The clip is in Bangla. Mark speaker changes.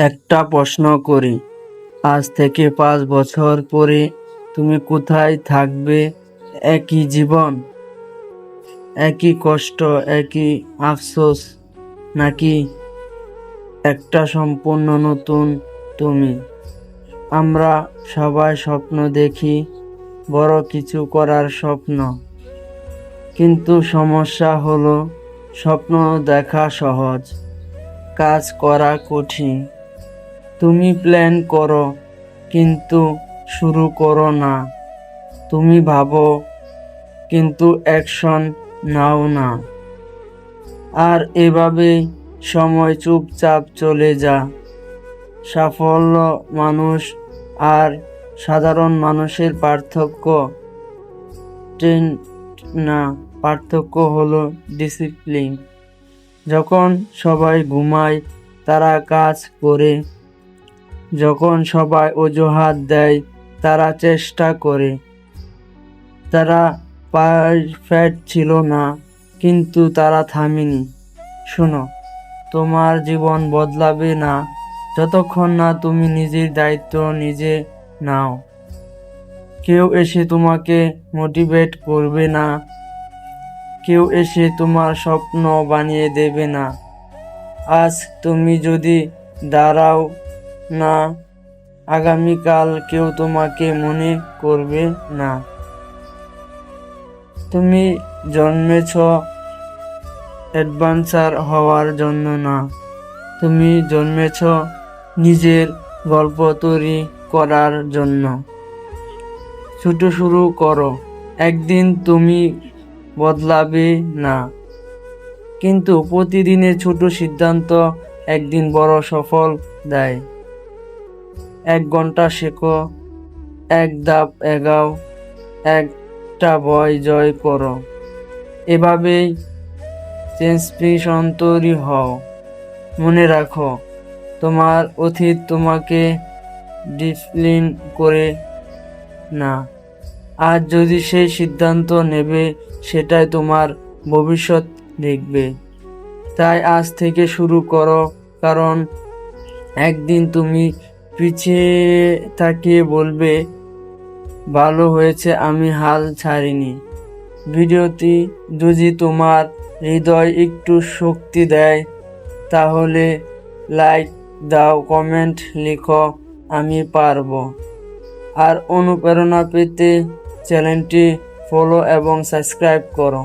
Speaker 1: একটা প্রশ্ন করি, আজ থেকে 5 বছর পরে তুমি কোথায় থাকবে? একই জীবন, একই কষ্ট, একই আফসোস, নাকি একটা সম্পূর্ণ নতুন তুমি? আমরা সবাই স্বপ্ন দেখি, বড় কিছু করার স্বপ্ন, কিন্তু সমস্যা হলো স্বপ্ন দেখা সহজ, কাজ করা কঠিন। তুমি প্ল্যান করো কিন্তু শুরু করো না, তুমি ভাবো কিন্তু অ্যাকশন নাও না। আর এভাবে সময় চুপচাপ চলে যা। সাফল্য মানুষ আর সাধারণ মানুষের পার্থক্য ট্রেন্ড না, পার্থক্য হলো ডিসিপ্লিন। যখন সবাই ঘুমায় তারা কাজ করে, যখন সবাই অজুহাত দেয় তারা চেষ্টা করে। তারা পারফেক্ট ছিল না, কিন্তু তারা থামেনি। শোনো, তোমার জীবন বদলাবে না যতক্ষণ না তুমি নিজের দায়িত্ব নিজে নাও। কেউ এসে তোমাকে মোটিভেট করবে না, কেউ এসে তোমার স্বপ্ন বানিয়ে দেবে না। আজ তুমি যদি দাঁড়াও না, আগামীকাল কেউ তোমাকে মনে করবে না। তুমি জন্মেছ অ্যাডভেঞ্চার হওয়ার জন্য না, তুমি জন্মেছ নিজের গল্প তৈরি করার জন্য। ছোট শুরু করো, একদিন তুমি বদলাবে না, কিন্তু প্রতিদিনের ছোট সিদ্ধান্ত একদিন বড় সফল দেয়। 1 ঘন্টা শেখো, এক ধাপ এগাও, একটা ভয় জয় করো। এভাবেই ট্রান্সফরমেশন তৈরি হও। মনে রাখো, তোমার অতীত তোমাকে ডিসিপ্লিন করে না। আজ যদি সেই সিদ্ধান্ত নেবে, সেটাই তোমার ভবিষ্যৎ লিখবে। তাই আজ থেকে শুরু করো, কারণ একদিন তুমি পিছিয়ে তাকিয়ে বলবে, ভালো হয়েছে আমি হাল ছাড়িনি। ভিডিওটি যদি তোমার হৃদয় একটু শক্তি দেয়, তাহলে লাইক দাও, কমেন্ট লিখো, আমি পারবো। আর অনুপ্রেরণা পেতে চ্যানেলটি ফলো এবং সাবস্ক্রাইব করো।